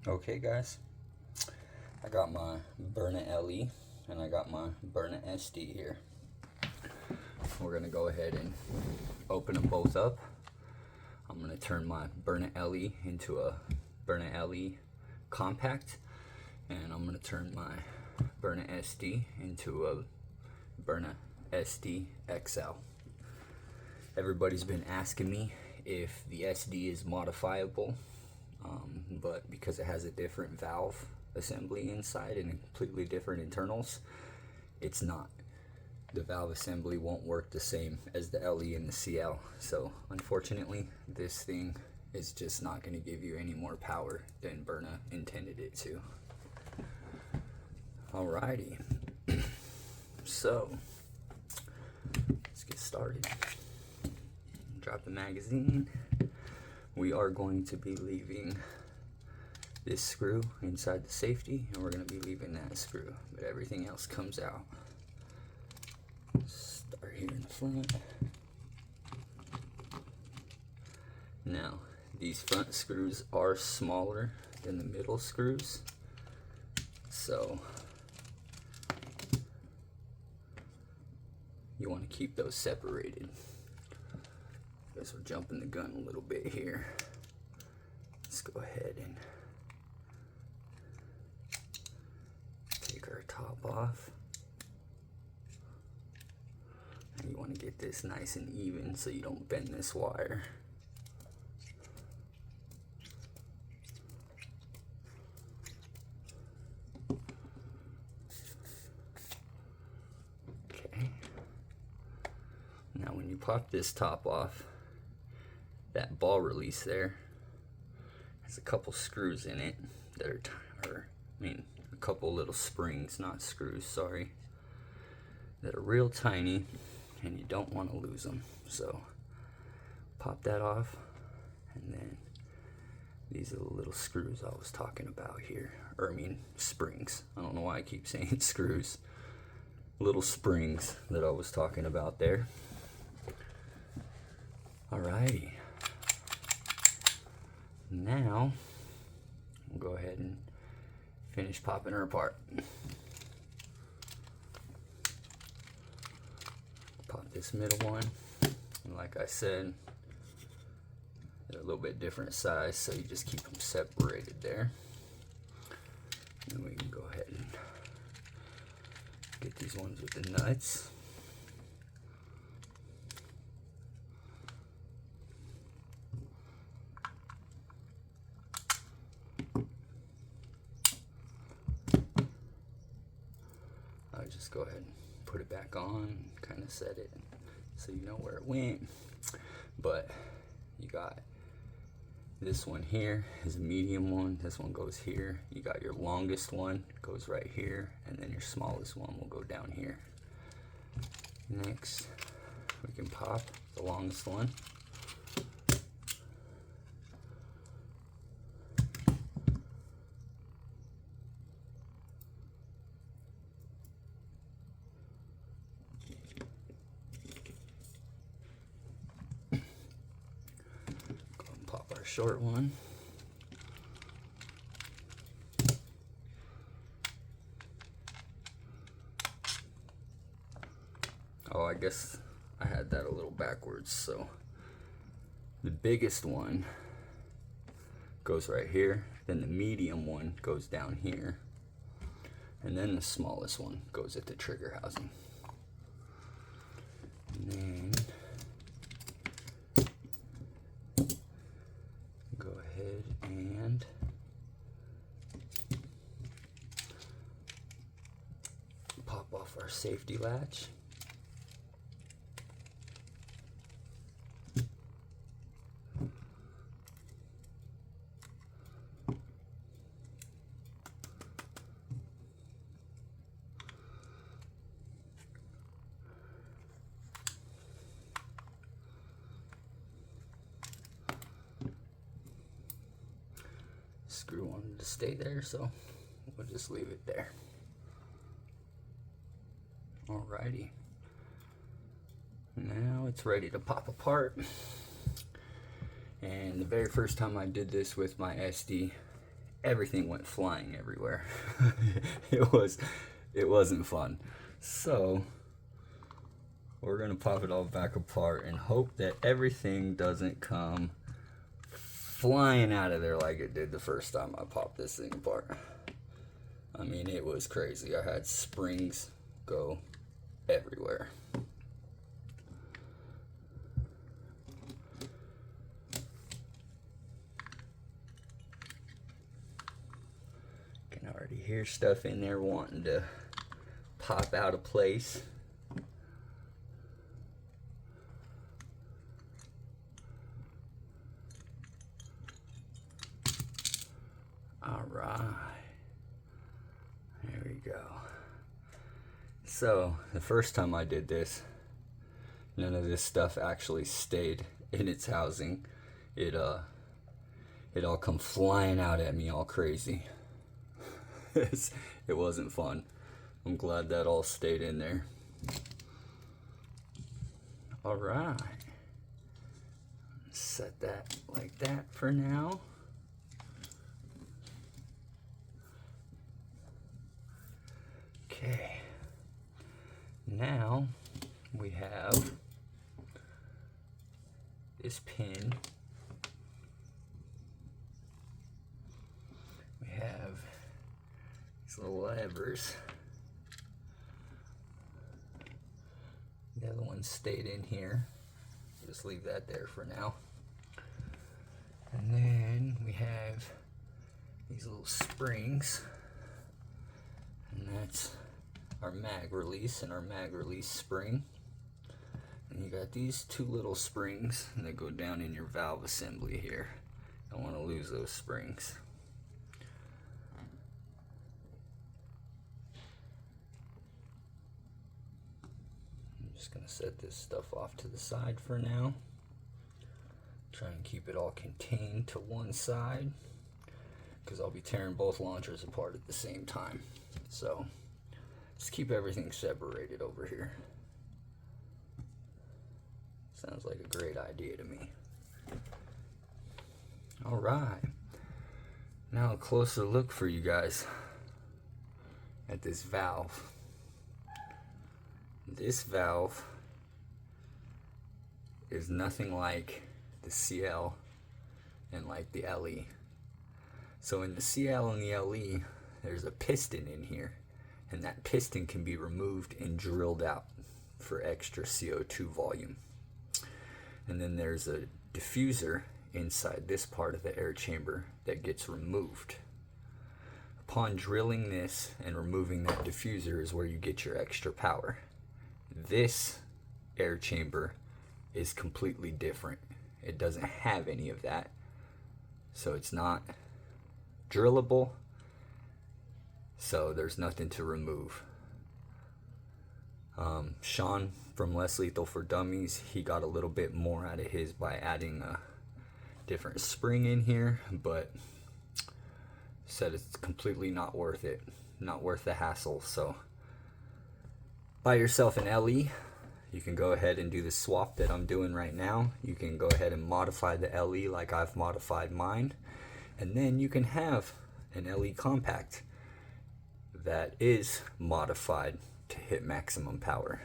Okay guys, I got my Byrna LE and I got my Byrna SD here. We're gonna go ahead and open them both up. I'm gonna turn my Byrna LE into a Byrna LE compact, and I'm gonna turn my Byrna SD into a Byrna sdxl. Everybody's been asking me if the SD is modifiable, but because it has a different valve assembly inside and completely different internals, it's not. The valve assembly won't work the same as the LE and the CL. So unfortunately, this thing is just not going to give you any more power than Byrna intended it to. Alrighty, so let's get started. Drop the magazine. We are going to be leaving this screw inside the safety, and we're going to be leaving that screw, but everything else comes out. Start here in the front. Now, these front screws are smaller than the middle screws, so you want to keep those separated. I guess we're jumping the gun a little bit here. Let's go ahead and take our top off. And you want to get this nice and even so you don't bend this wire. Okay. Now when you pop this top off, that ball release there has a couple screws in it that are, a couple little springs, not screws, sorry, that are real tiny, and you don't want to lose them. So pop that off, and then these are the little screws I was talking about here, or springs. I don't know why I keep saying screws. Little springs that I was talking about there. Alrighty. Now, we'll go ahead and finish popping her apart. Pop this middle one, and like I said, they're a little bit different size, so you just keep them separated there. And we can go ahead and get these ones with the nuts. I'll just go ahead and put it back on and kind of set it so you know where it went. But you got this one here is a medium one. This one goes here. You got your longest one goes right here, and then your smallest one will go down here. Next, we can pop the longest one. Short one. Oh, I guess I had that a little backwards. So the biggest one goes right here, then the medium one goes down here, and then the smallest one goes at the trigger housing. And then and pop off our safety latch. Screw wanted to stay there, so we'll just leave it there. Alrighty. Now it's ready to pop apart. And the very first time I did this with my SD, everything went flying everywhere. It wasn't fun. So we're gonna pop it all back apart and hope that everything doesn't come flying out of there like it did the first time I popped this thing apart. I mean, it was crazy. I had springs go everywhere. Can already hear stuff in there wanting to pop out of place. All right, there we go. So the first time I did this, none of this stuff actually stayed in its housing. It all come flying out at me all crazy. It wasn't fun. I'm glad that all stayed in there. All right, set that like that for now. Okay, now we have this pin. We have these little levers. The other one stayed in here. Just leave that there for now. And then we have these little springs. And that's our mag release and our mag release spring. And you got these two little springs that go down in your valve assembly here. Don't want to lose those springs. I'm just going to set this stuff off to the side for now. Try and keep it all contained to one side, because I'll be tearing both launchers apart at the same time. So let's keep everything separated over here. Sounds like a great idea to me. All right, now a closer look for you guys at this valve. This valve is nothing like the CL and like the LE. So in the CL and the LE, there's a piston in here, and that piston can be removed and drilled out for extra CO2 volume. And then there's a diffuser inside this part of the air chamber that gets removed. Upon drilling this and removing that diffuser is where you get your extra power. This air chamber is completely different. It doesn't have any of that, so it's not drillable, so there's nothing to remove. Sean from Less Lethal for Dummies, he got a little bit more out of his by adding a different spring in here, but said it's completely not worth it, not worth the hassle. So buy yourself an LE. You can go ahead and do the swap that I'm doing right now. You can go ahead and modify the LE like I've modified mine, and then you can have an LE compact that is modified to hit maximum power,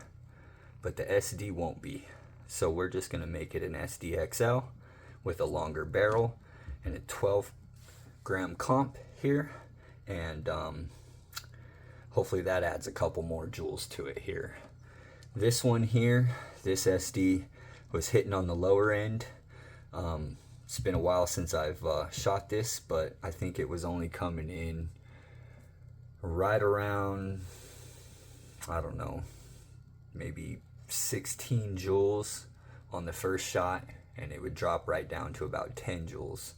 but the SD won't be. So we're just going to make it an sdxl with a longer barrel and a 12-gram comp here, and hopefully that adds a couple more joules to it here. This one here, this SD, was hitting on the lower end. It's been a while since I've shot this, but I think it was only coming in right around, I don't know, maybe 16 joules on the first shot, and it would drop right down to about 10 joules,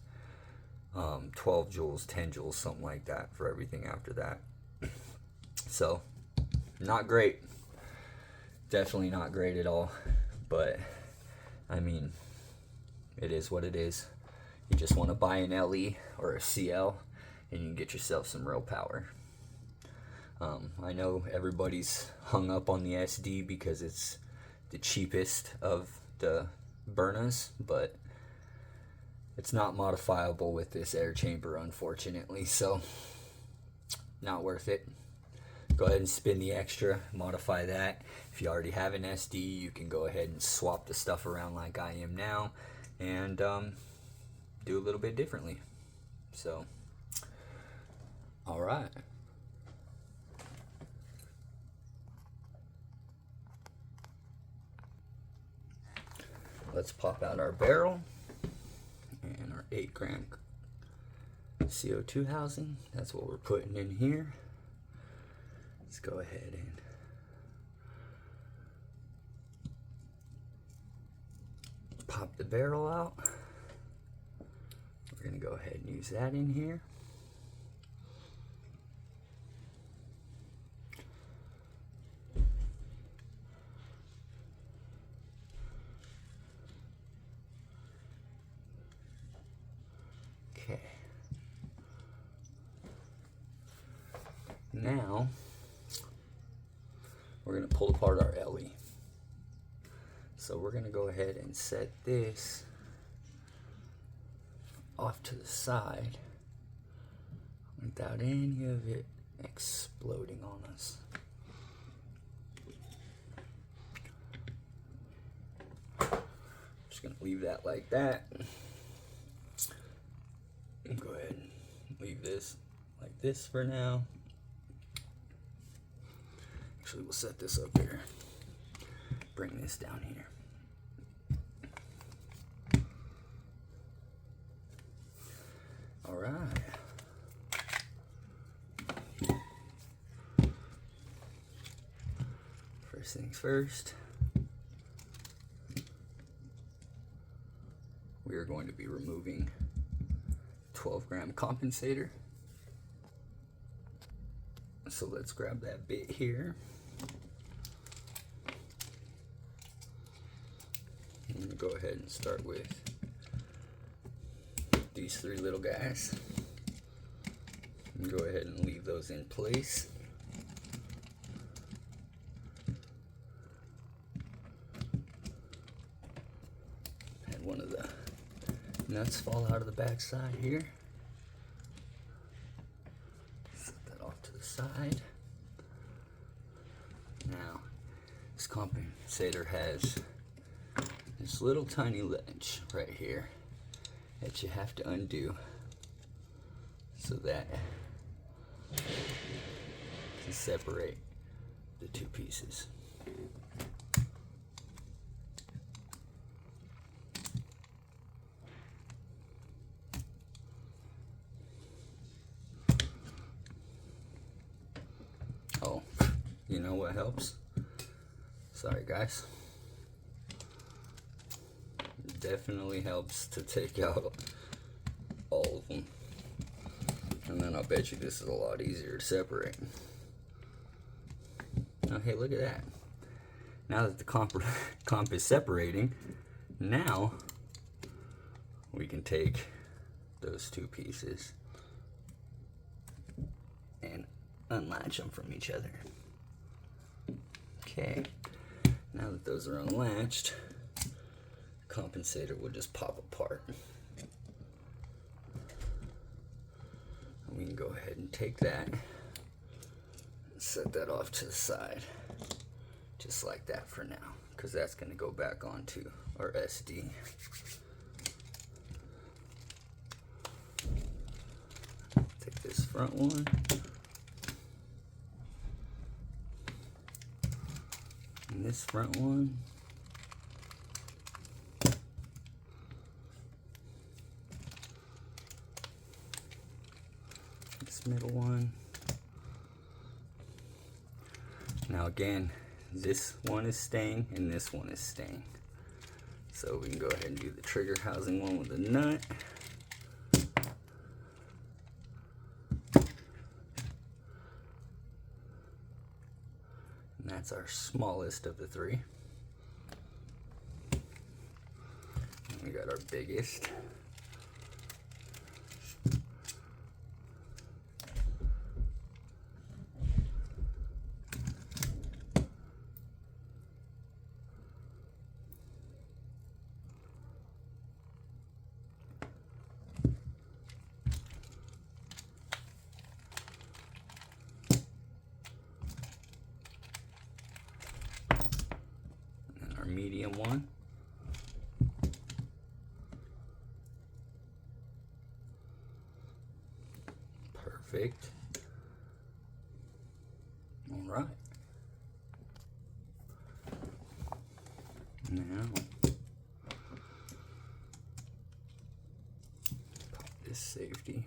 12 joules, 10 joules, something like that for everything after that. So, not great. Definitely not great at all, but I mean, it is what it is. You just want to buy an LE or a CL and you can get yourself some real power. I know everybody's hung up on the SD because it's the cheapest of the Byrnas, but It's not modifiable with this air chamber, unfortunately, so not worth it. Go ahead and spin the extra, modify that. If you already have an SD, you can go ahead and swap the stuff around like I am now and do a little bit differently. So, all right. Let's pop out our barrel and our 8-gram CO2 housing. That's what we're putting in here. Let's go ahead and pop the barrel out. We're going to go ahead and use that in here. Okay. Now, we're going to pull apart our LE. So we're going to go ahead and set this off to the side without any of it exploding on us. Just going to leave that like that. Go ahead and leave this like this for now. Actually, we'll set this up here. Bring this down here. All right. First things first, we are going to be removing 12-gram compensator. So let's grab that bit here. I'm going to go ahead and start with these 3 little guys. And go ahead and leave those in place. And one of the nuts fall out of the back side here. Set that off to the side. Now, this compensator has this little tiny ledge right here that you have to undo so that you can separate the 2 pieces. Oh, you know what helps? Sorry guys. It definitely helps to take out all of them. And then I'll bet you this is a lot easier to separate. Now, hey, look at that. Now that the comp is separating, now we can take those 2 pieces and unlatch them from each other. Okay, now that those are unlatched, the compensator will just pop apart. And we can go ahead and take that and set that off to the side, just like that for now, because that's going to go back onto our SD. Take this front one. And this front one. This middle one. Now again, this one is staying and this one is staying. So we can go ahead and do the trigger housing one with a nut. And that's our smallest of the 3. And we got our biggest. medium one. Perfect. All right. Now, pop this safety.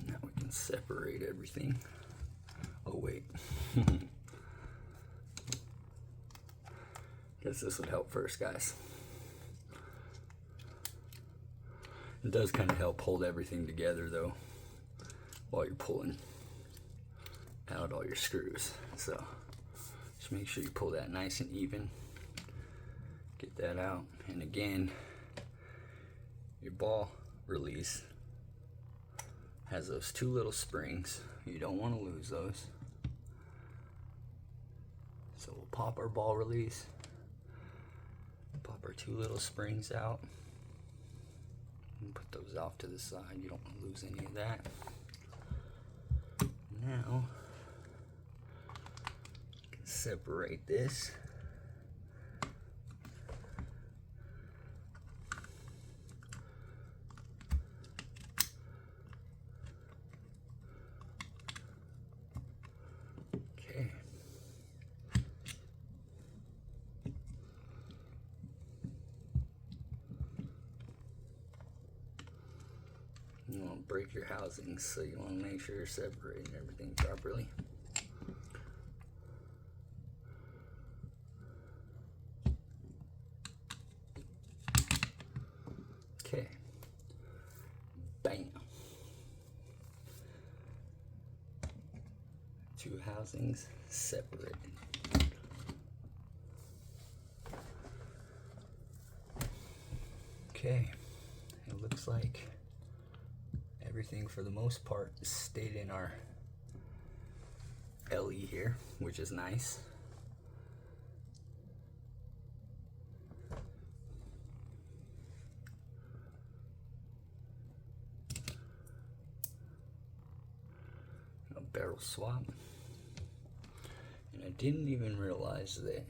Now we can separate everything. Oh wait. Guess this would help first, guys. It does kind of help hold everything together though while you're pulling out all your screws. So just make sure you pull that nice and even. Get that out. And again, your ball release has those two little springs. You don't want to lose those. So we'll pop our ball release. Pop our two little springs out and put those off to the side. You don't want to lose any of that. Now, you can separate this. Okay. You want to break your housings, so you want to make sure you're separating everything properly. Okay. Bam. Two housings separated. Okay. It looks like everything for the most part stayed in our LE here, which is nice. A barrel swap. And I didn't even realize that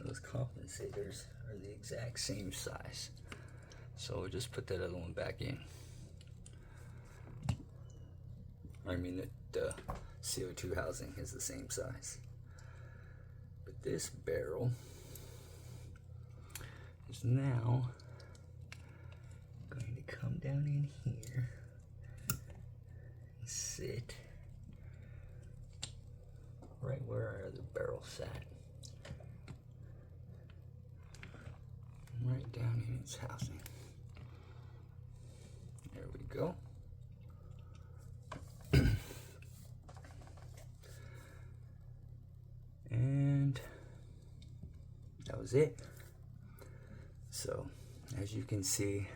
those compensators are the exact same size. So we'll just put that other one back in. I mean, the CO2 housing is the same size. But this barrel is now going to come down in here and sit right where our other barrel sat. Right down in its housing. There we go. And that was it. So, as you can see,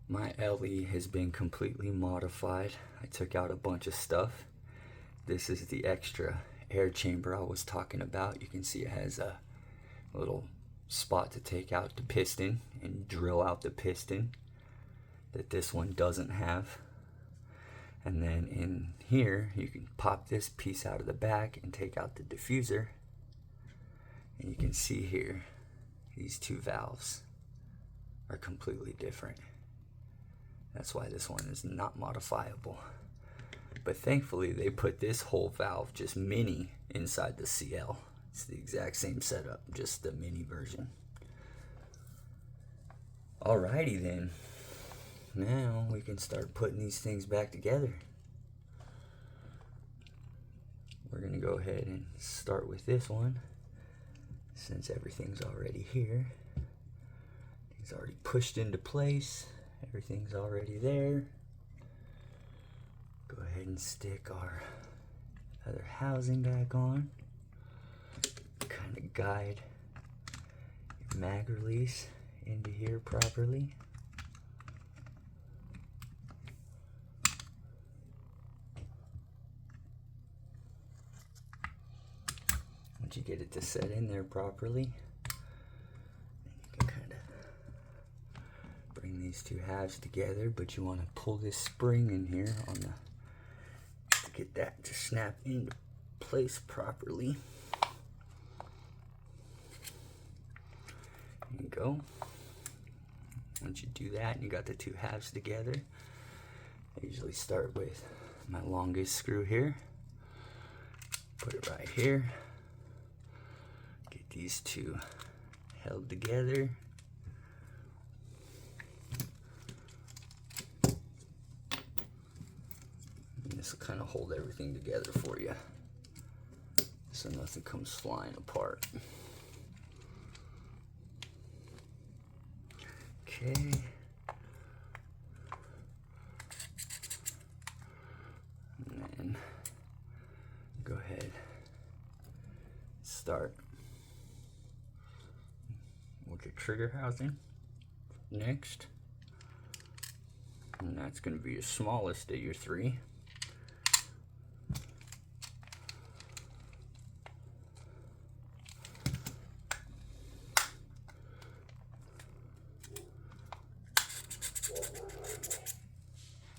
my LE has been completely modified. I took out a bunch of stuff. This is the extra air chamber I was talking about. You can see it has a little spot to take out the piston and drill out the piston that this one doesn't have. And then in here you can pop this piece out of the back and take out the diffuser, and you can see here these two valves are completely different. That's why this one is not modifiable. But thankfully they put this whole valve just mini inside the CL. It's the exact same setup, just the mini version. Alrighty then. Now we can start putting these things back together. We're gonna go ahead and start with this one, since everything's already here. It's already pushed into place. Everything's already there. Go ahead and stick our other housing back on. Kind of guide your mag release into here properly. you get it to set in there properly. You can kind of bring these two halves together, but you want to pull this spring in here on the to get that to snap into place properly. There you go. Once you do that and you got the two halves together, I usually start with my longest screw here. Put it right here. Get these two held together. And this will kind of hold everything together for you, so nothing comes flying apart. Okay. And then go ahead, start with your trigger housing next. And that's going to be your smallest of your three.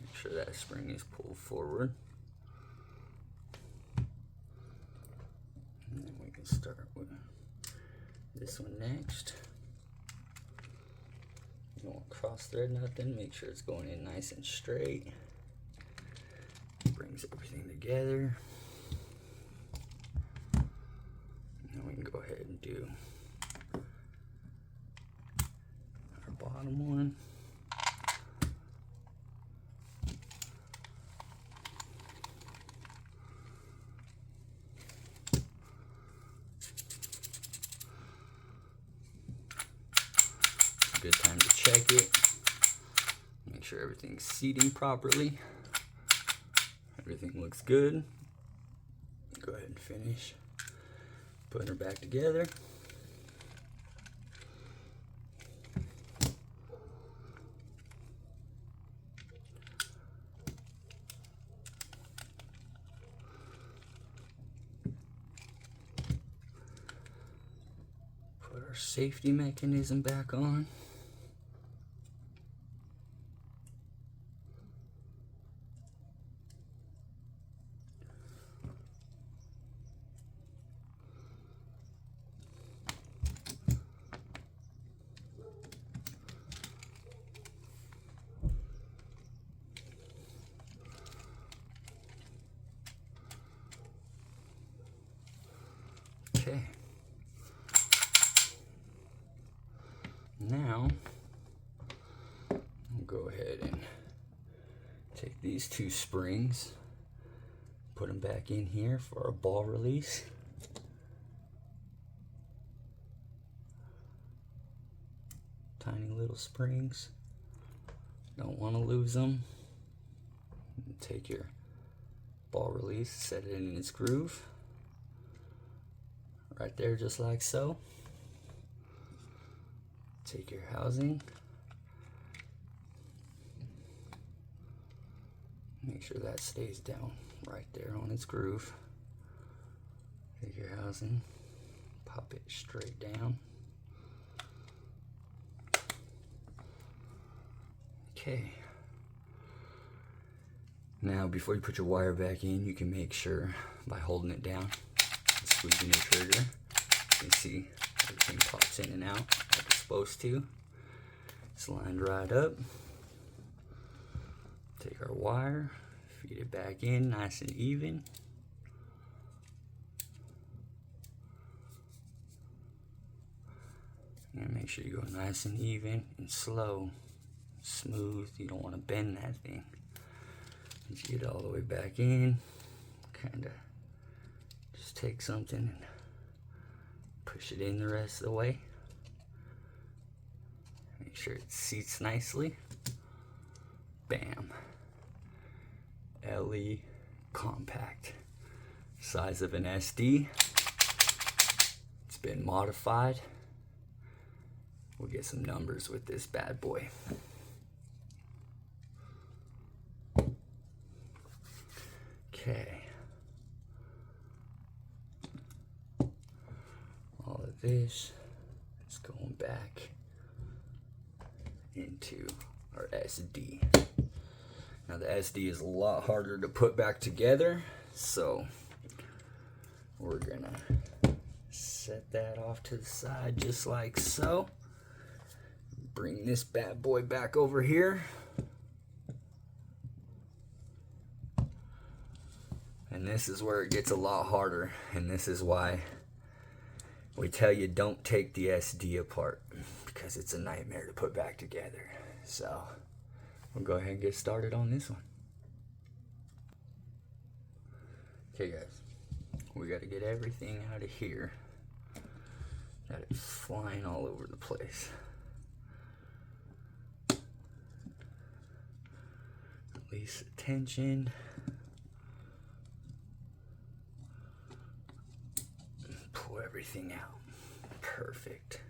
Make sure that spring is pulled forward. And then we can start with this one next. You don't want to cross thread nothing. Make sure it's going in nice and straight. Brings everything together. And then we can go ahead and do our bottom one. Good time to check it. Make sure everything's seating properly. Everything looks good. Go ahead and finish putting her back together. Put our safety mechanism back on. Okay. Now, I'll go ahead and take these two springs, put them back in here for a ball release. Tiny little springs. Don't want to lose them. Take your ball release, set it in its groove. Right there, just like so. Take your housing. Make sure that stays down right there on its groove. Take your housing, pop it straight down. Okay. Now, before you put your wire back in, you can make sure by holding it down, squeezing your trigger, you can see everything pops in and out like it's supposed to. It's lined right up. Take our wire, feed it back in nice and even. And make sure you go nice and even and slow, smooth. You don't want to bend that thing. Once you get all the way back in, kind of just take something and push it in the rest of the way. Make sure it seats nicely. Bam. LE compact. Size of an SD. It's been modified. We'll get some numbers with this bad boy. Okay. this. It's going back into our SD. Now the SD is a lot harder to put back together, so we're gonna set that off to the side just like so. Bring this bad boy back over here. And this is where it gets a lot harder, and this is why we tell you don't take the SD apart, because it's a nightmare to put back together. So we'll go ahead and get started on this one. Okay guys, we got to get everything out of here. Got it flying all over the place. Release the tension. Pull everything out. Perfect.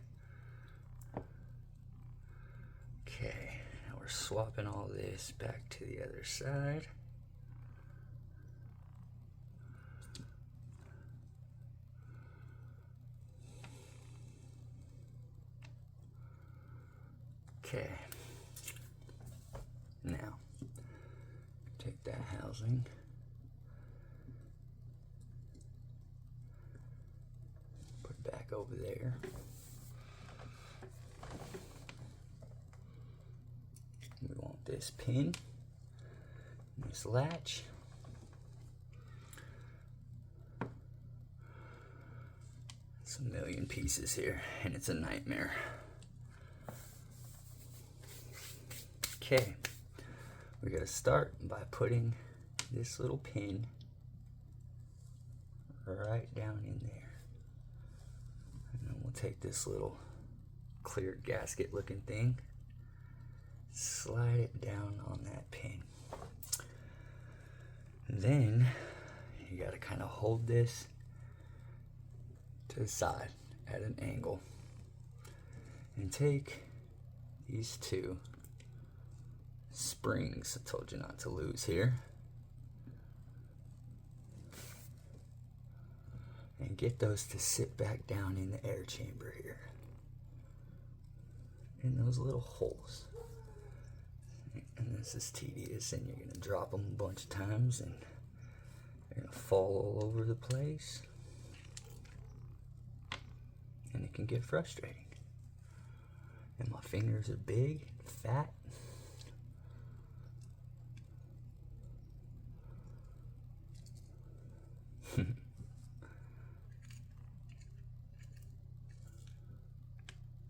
Okay, now we're swapping all this back to the other side. Okay, now take that housing, put it back over there. We want this pin, this latch. It's a million pieces here, and it's a nightmare. Okay, we gotta start by putting this little pin right down in there. And then we'll take this little clear gasket looking thing, slide it down on that pin. And then you gotta kind of hold this to the side at an angle and take these two springs I told you not to lose here, and get those to sit back down in the air chamber here, in those little holes. And this is tedious, and you're going to drop them a bunch of times and they're going to fall all over the place, and it can get frustrating. And my fingers are big, fat.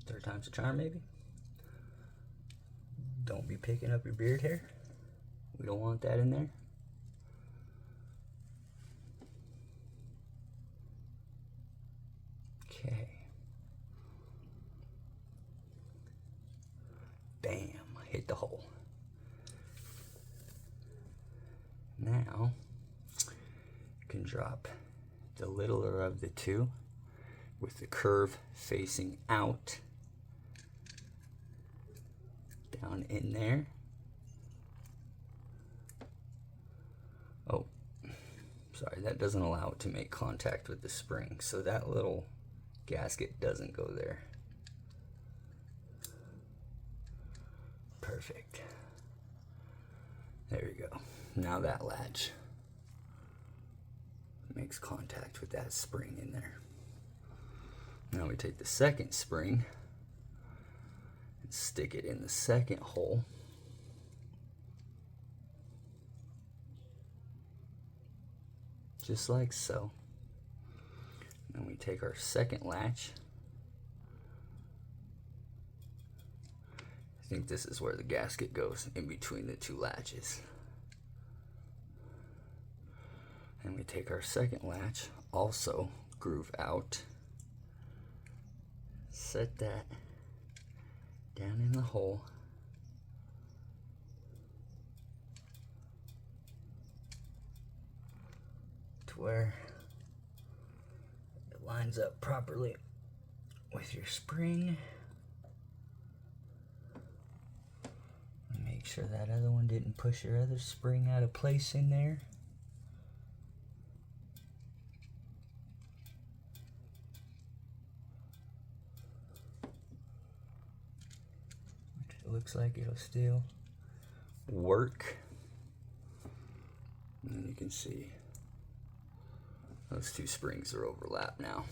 Third time's a charm, maybe. Don't be picking up your beard hair. We don't want that in there. Okay. Bam, hit the hole. Now, you can drop the littler of the two with the curve facing out down in there. Oh, sorry, that doesn't allow it to make contact with the spring, so that little gasket doesn't go there. Perfect. There you go. Now that latch makes contact with that spring in there. Now we take the second spring and stick it in the second hole. Just like so. Then we take our second latch. I think this is where the gasket goes, in between the two latches. And we take our second latch, also groove out, set that down in the hole, to where it lines up properly with your spring. Make sure that other one didn't push your other spring out of place in there. looks like it'll still work. And you can see those two springs are overlapped now.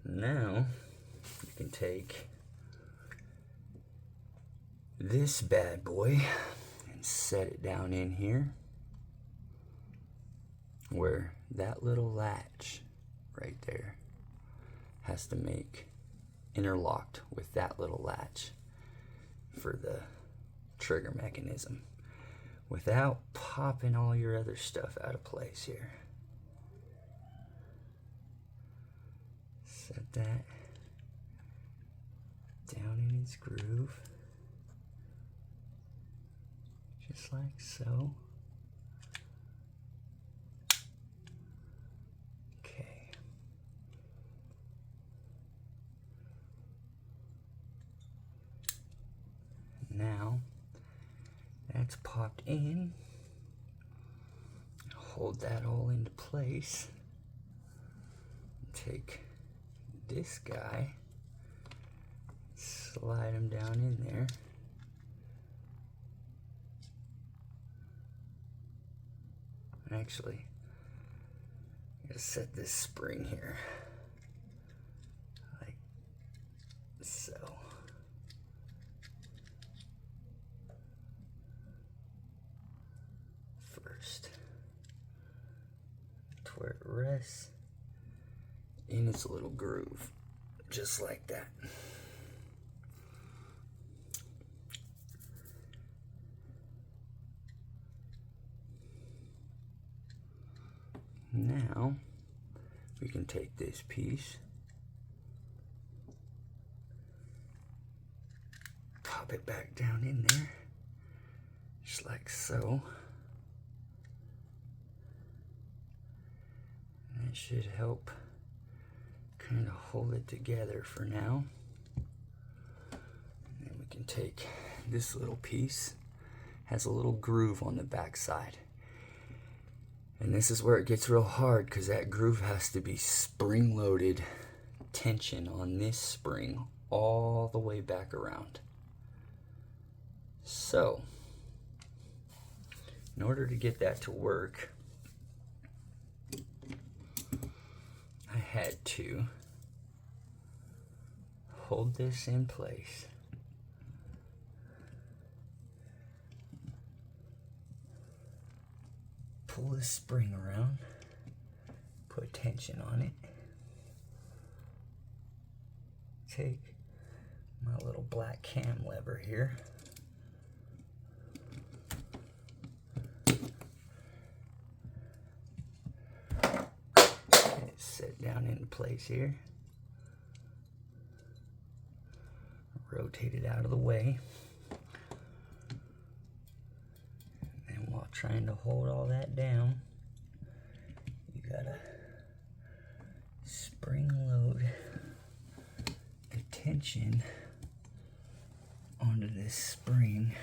Now you can take this bad boy and set it down in here where that little latch right there has to make interlocked with that little latch for the trigger mechanism without popping all your other stuff out of place here. Set that down in its groove, just like so. Okay. Now that's popped in. Hold that all into place. Take this guy, slide him down in there. Actually, I'm gonna set this spring here like so. First, to where it rests in its little groove, just like that. Now we can take this piece, pop it back down in there, just like so. And that should help kind of hold it together for now. And then we can take this little piece, has a little groove on the back side. And this is where it gets real hard because that groove has to be spring-loaded tension on this spring all the way back around. So, in order to get that to work, I had to hold this in place. Pull this spring around, put tension on it, take my little black cam lever here, and set down in place here, rotate it out of the way. Trying to hold all that down, you gotta spring load the tension onto this spring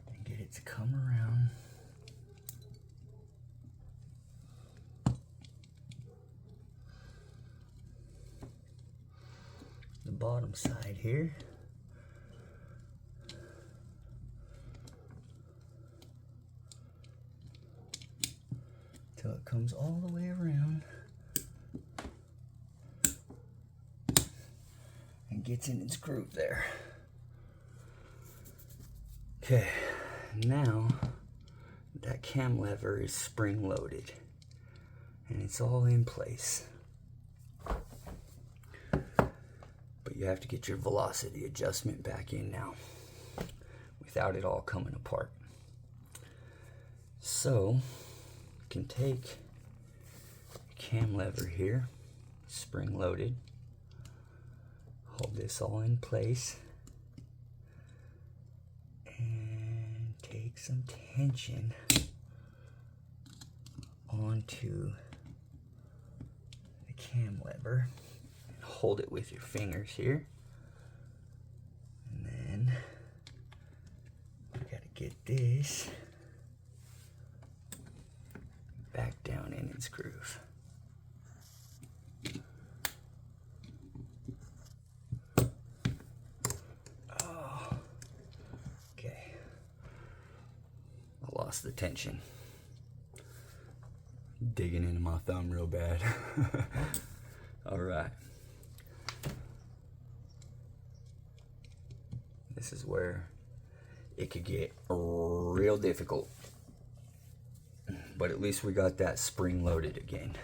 and get it to come around. The bottom side here. Till it comes all the way around and gets in its groove there. Okay, now that cam lever is spring loaded and it's all in place. But you have to get your velocity adjustment back in now without it all coming apart. So can take the cam lever here, spring loaded, hold this all in place, and take some tension onto the cam lever and hold it with your fingers here. And then we gotta get this back down in its groove. lost the tension. Digging into my thumb real bad. All right. This is where it could get real difficult. But at least we got that spring loaded again.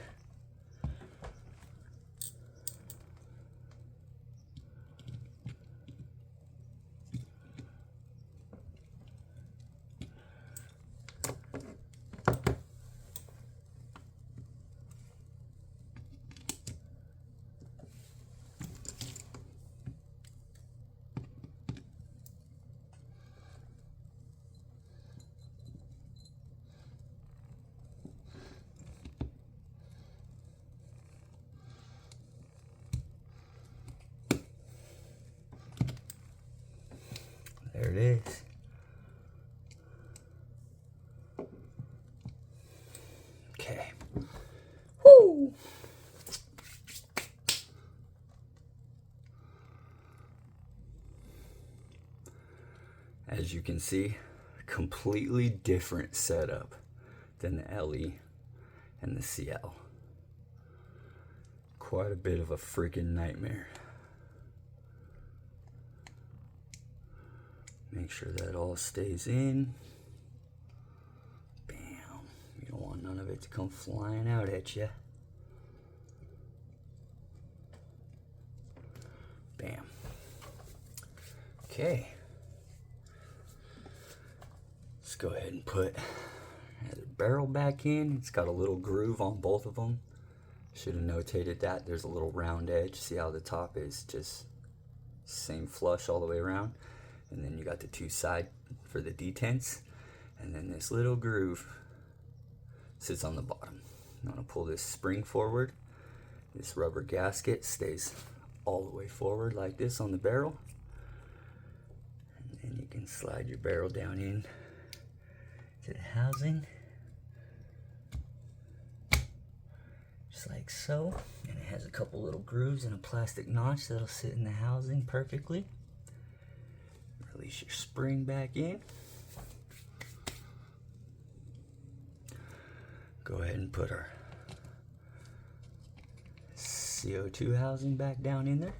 There it is. Okay. Woo! As you can see, completely different setup than the LE and the CL. Quite a bit of a freaking nightmare. Make sure that all stays in. Bam. You don't want none of it to come flying out at you. Bam. Okay. Let's go ahead and put the barrel back in. It's got a little groove on both of them. Should have notated that. There's a little round edge. See how the top is just same flush all the way around? And then you got the two side for the detents. And then this little groove sits on the bottom. I'm gonna pull this spring forward. This rubber gasket stays all the way forward like this on the barrel. And then you can slide your barrel down in to the housing. Just like so. And it has a couple little grooves and a plastic notch that'll sit in the housing perfectly. Release your spring back in. Go ahead and put our CO2 housing back down in there.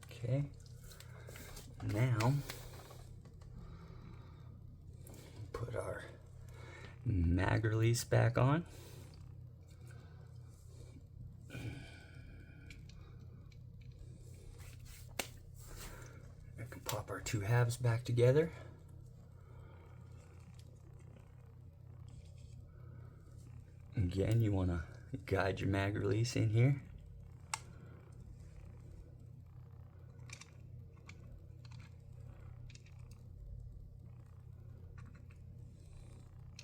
Okay. Now put our mag release back on. We can pop our two halves back together. Again, you want to guide your mag release in here.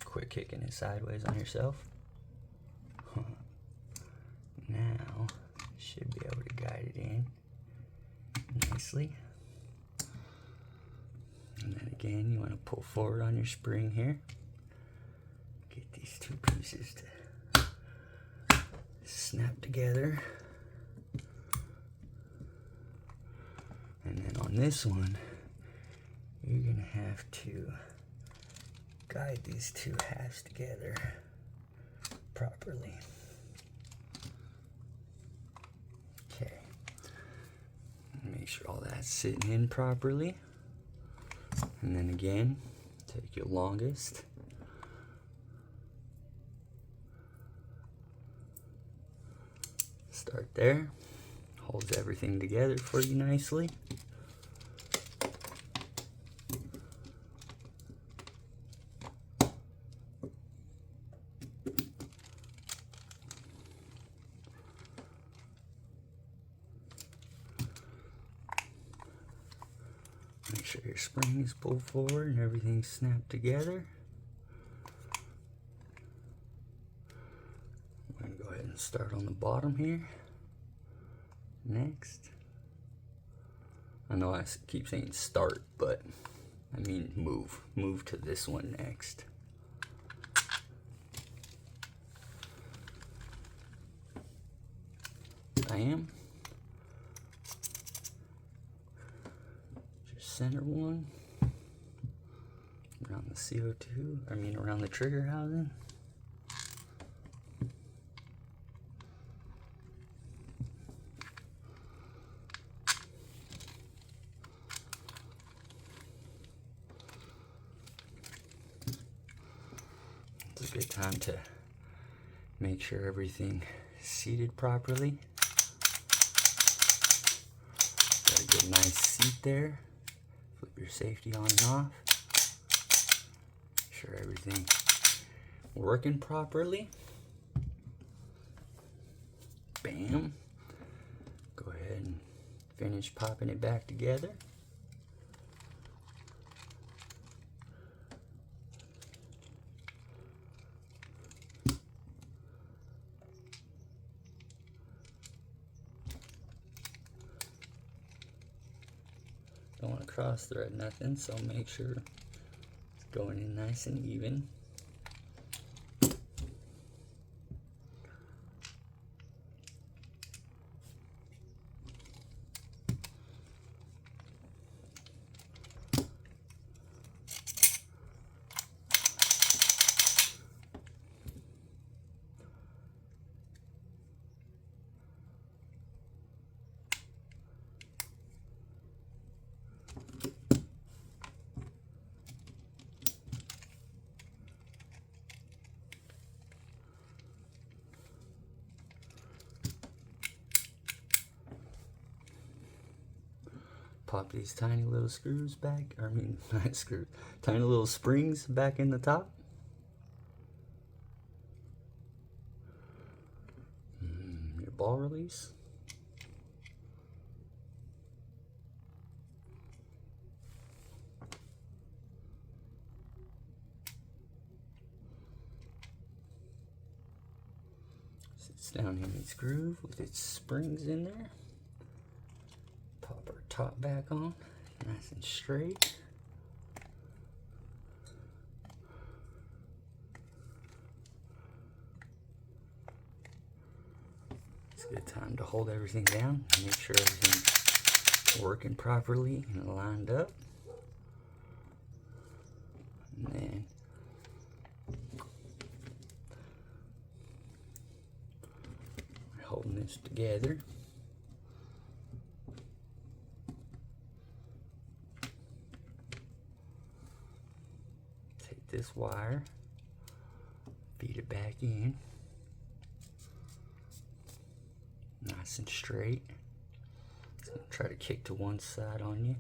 Quit kicking it sideways on yourself. Now, should be able to guide it in nicely. And then again, you want to pull forward on your spring here. Get these two pieces to snap together. And then on this one, you're going to have to guide these two halves together properly. Okay. Make sure all that's sitting in properly. And then again, take your longest. Start there. Holds everything together for you nicely. Make sure your spring is pulled forward and everything's snapped together. I'm going to go ahead and start on the bottom here. Next. I know I keep saying start, but I mean move. Move to this one next. Bam. Just center one. Around the CO2, around the trigger housing. It's a good time to make sure everything is seated properly. Got a good nice seat there. Flip your safety on and off. Make sure everything working properly. Bam. Go ahead and finish popping it back together. Don't want to cross thread nothing, so make sure it's going in nice and even. Pop these tiny little screws back, not screws, tiny little springs back in the top. Your ball release. Sits down in its groove with its springs in there. Pop our top back on, nice and straight. It's a good time to hold everything down and make sure everything's working properly and lined up. And then holding this together. This wire, feed it back in, nice and straight. It's gonna try to kick to one side on you.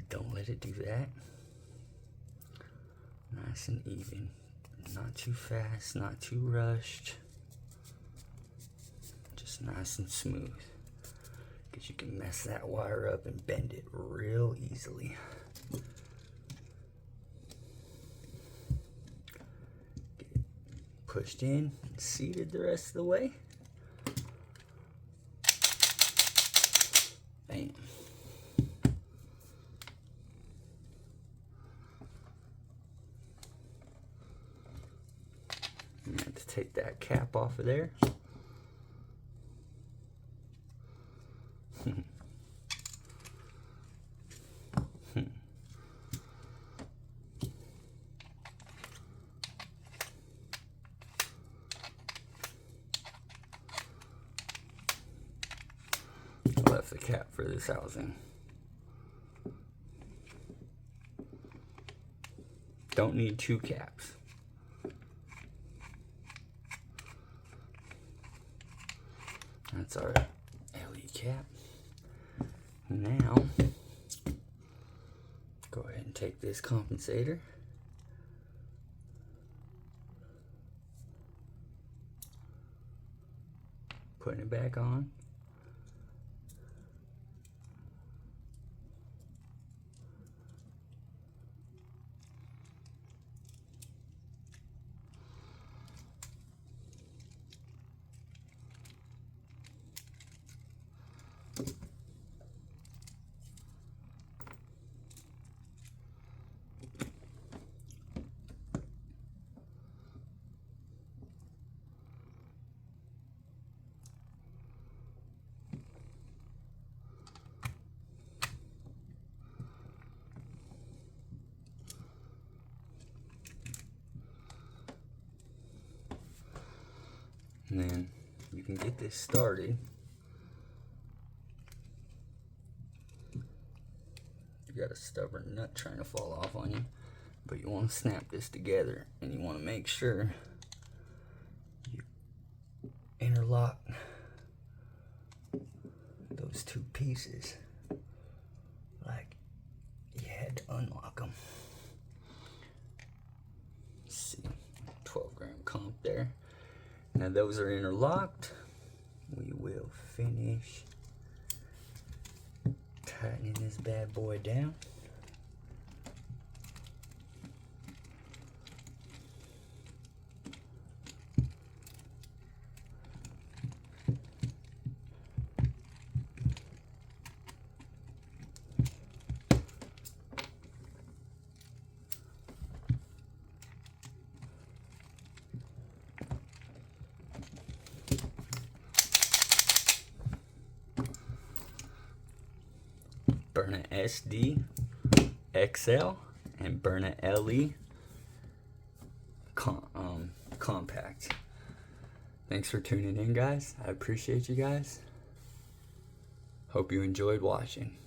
Don't let it do that. Nice and even, not too fast, not too rushed, just nice and smooth, because you can mess that wire up and bend it real easily. Pushed in, seated the rest of the way. Bam. You have to take that cap off of there. Left the cap for this housing. Don't need two caps. That's our LE cap. Now, go ahead and take this compensator. Putting it back on. And then you can get this started. You got a stubborn nut trying to fall off on you, but you want to snap this together, and you want to make sure you interlock those two pieces like you had to unlock them. Let's see, 12-gram comp there. Now those are interlocked. We will finish tightening this bad boy down. Byrna SD, XL, and Byrna LE compact. Thanks for tuning in, guys. I appreciate you guys. Hope you enjoyed watching.